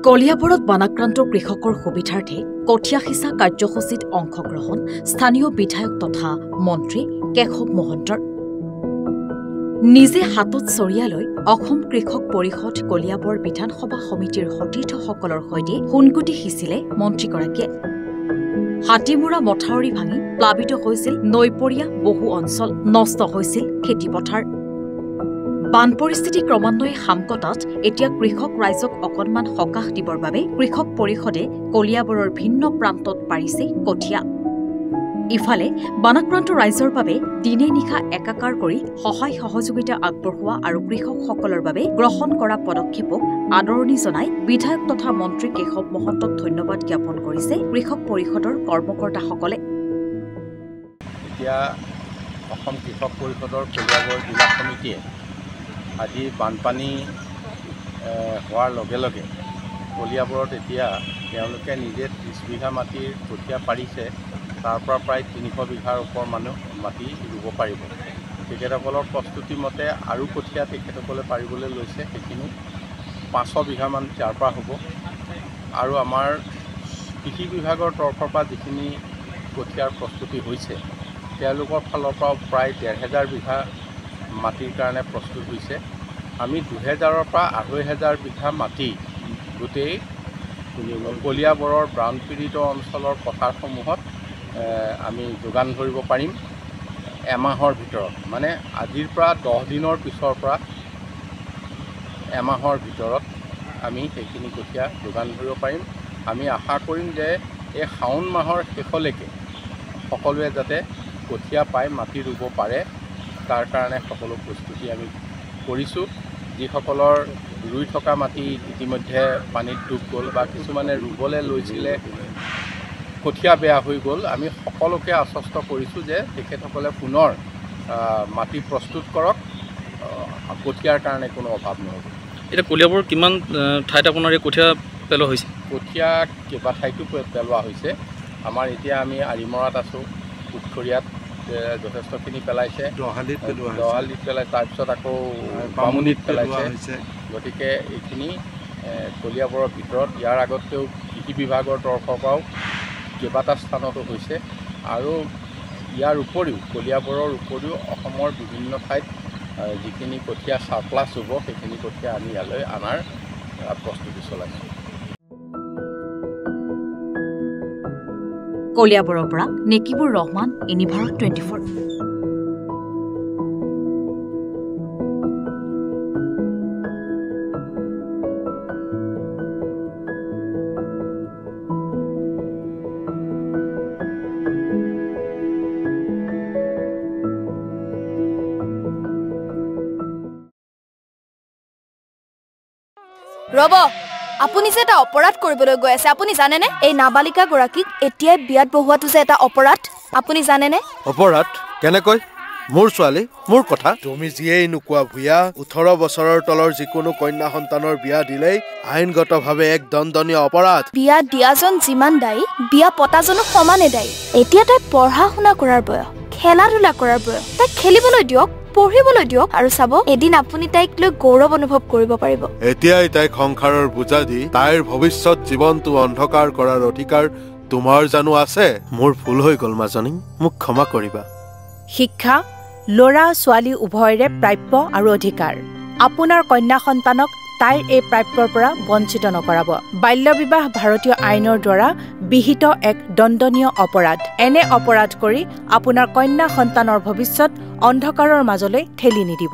কলিয়াবৰত বানাক্ৰান্ত কৃষকৰ সুবিধাৰ্থে কঠীয়া সিঁচা কাৰ্যসূচীত অংশগ্ৰহণ স্থানীয় বিধায়ক তথা মন্ত্ৰী কেশৱ মহন্তৰ। নিজে হাতত চৰিয়ালৈ অসম কৃষক পৰিষদ কলিয়াবৰ বিধানসভা সমিতিৰ সতীৰ্থসকলৰ সৈতে সোণগুটি সিঁচিলে মন্ত্ৰীগৰাকীয়ে। হাতীমূৰা মথাউৰি ভাঙি প্লাবিত হৈছিল নৈপৰীয়া বহু অঞ্চল, নষ্ট হৈছিল খেতিপথাৰ। বান পৰিস্থিতি ক্ৰমান্বয়ে সামকতাত এতিয়া কৃষক ৰাইজক অকণমান সকাহ দিবৰ বাবে কৃষক পৰিষদে কলিয়াবৰৰ ভিন্ন প্ৰান্তত পাৰিছে কঠীয়া। ইফালে বানাক্ৰান্ত ৰাইজৰ বাবে দিনে নিশা একাকাৰ কৰি সহায় সহযোগিতা আগবঢ়োৱা আৰু কৃষকসকলৰ বাবে গ্ৰহণ কৰা পদক্ষেপক আদৰণি জনাই বিধায়ক তথা মন্ত্ৰী কেশৱ মহন্তক ধন্যবাদ জ্ঞাপন কৰিছে কৃষক পৰিষদৰ কৰ্মকৰ্তাসকলে। এতিয়া অসম কৃষক পৰিষদৰ কলিয়াবৰ জিলা সমিতিয়ে আজি বানপানী হোৱাৰ লগে লগে কলিয়াবৰত এতিয়া তেওঁলোকে নিজে 30 বিঘা মাটিৰ কঠীয়া পাৰিছে। তাৰ পৰা প্ৰায় 300 বিঘাৰ ওপৰ মাটি ৰুব পাৰিব। তেখেতসকলৰ প্ৰস্তুতি মতে আৰু কঠীয়া তেখেতসকলে পাৰিবলৈ লৈছে, সেইখিনি 500 বিঘামান ইয়াৰ পৰা হ'ব। আৰু আমাৰ কৃষি বিভাগৰ তৰফৰ পৰা যিখিনি কঠীয়াৰ প্ৰস্তুতি হৈছে তেওঁলোকৰ ফালৰ পৰাও প্ৰায় 1500 বিঘা মাটিৰ কাৰণে প্ৰস্তুত হৈছে। আমি 2000ৰ পৰা 2500 বিঘা মাটি গোটেই কলিয়াবৰৰ বানপীড়িত অঞ্চলৰ পথাৰসমূহত আমি যোগান ধৰিব পাৰিম এমাহৰ ভিতৰত। মানে আজিৰ পৰা 10 দিনৰ পিছৰ পৰা এমাহৰ ভিতৰত আমি সেইখিনি কঠীয়া যোগান ধৰিব পাৰিম। আমি আশা কৰিম যে এই শাওণ মাহৰ শেষলৈকে সকলোৱে যাতে কঠীয়া পাই মাটি ৰুব পাৰে, তাৰ কাৰণে সকলো প্ৰস্তুতি আমি কৰিছোঁ। যিসকলৰ ৰুই থকা মাটি ইতিমধ্যে পানীত ডুব গ'ল বা কিছুমানে ৰুবলৈ লৈছিলে কঠীয়া বেয়া হৈ গ'ল, আমি সকলোকে আশ্বস্ত কৰিছোঁ যে তেখেতসকলে পুনৰ মাটি প্ৰস্তুত কৰক, কঠীয়াৰ কাৰণে কোনো অভাৱ নহ'ব। এতিয়া কলিয়াবৰ কিমান ঠাইত আপোনাৰ এই কঠীয়া পেলোৱা হৈছে? কঠীয়া কেইবা ঠাইতো পেলোৱা হৈছে। আমাৰ এতিয়া আমি আৰিমৰাত আছোঁ, উত্তৰীয়াত যথেষ্টখিনি পেলাইছে, দহালিত পেলাইছে, তাৰপিছত আকৌ বামুণীত পেলাইছে। গতিকে এইখিনি কলিয়াবৰৰ ভিতৰত ইয়াৰ আগতেও কৃষি বিভাগৰ তৰফৰ পৰাও কেইবাটা স্থানতো হৈছে। আৰু ইয়াৰ উপৰিও কলিয়াবৰৰ উপৰিও অসমৰ বিভিন্ন ঠাইত যিখিনি কঠীয়া চাৰ্প্লাছ হ'ব সেইখিনি কঠীয়া আমি ইয়ালৈ অনাৰ প্ৰস্তুতি চলাইছোঁ। কলিয়াবৰৰ পৰা নেকিবুৰ ৰহমান, ইউনিভাৰত 24। ৰব, আপুনি যে এটা অপৰাধ কৰিবলৈ গৈ আছে, আপুনি জানেনে? এই নাবালিকা গৰাকীক এতিয়াই বিয়াত বহোৱাটো যে এটা অপৰাধ, আপুনি জানেনে? অপৰাধ কেনেকৈ? মোৰ ছোৱালী, মোৰ কথা। তুমি যিয়েই নোকোৱা ভূঞা, 18 বছৰৰ তলৰ যিকোনো কন্যা সন্তানৰ বিয়া দিলেই আইনগতভাৱে এক দণ্ডনীয় অপৰাধ। বিয়া দিয়াজন যিমান দায়ী, বিয়া পতাজনো সমানে দায়ী। এতিয়া তাই পঢ়া শুনা কৰাৰ বয়স, খেলা ধূলা কৰাৰ বয়স। তাইক খেলিবলৈ দিয়ক, পঢ়িবলৈ দিয়ক, আৰু চাব এদিন আপুনি তাইক লৈ গৌৰৱ অনুভৱ কৰিব পাৰিব। এতিয়াই তাইক সংসাৰৰ বোজা দি তাইৰ ভৱিষ্যত জীৱনটো অন্ধকাৰ কৰাৰ অধিকাৰ তোমাৰ জানো আছে? মোৰ ভুল হৈ গ'ল মাজনী, মোক ক্ষমা কৰিবা। শিক্ষা ল'ৰা ছোৱালী উভয়ৰে প্ৰাপ্য আৰু অধিকাৰ। আপোনাৰ কন্যা সন্তানক তাইৰ এই প্ৰাপ্যৰ পৰা বঞ্চিত নকৰাব। বাল্য বিবাহ ভাৰতীয় আইনৰ দ্বাৰা বিহিত এক দণ্ডনীয় অপৰাধ। এনে অপৰাধ কৰি আপোনাৰ কন্যা সন্তানৰ ভৱিষ্যত অন্ধকাৰৰ মাজলৈ ঠেলি নিদিব।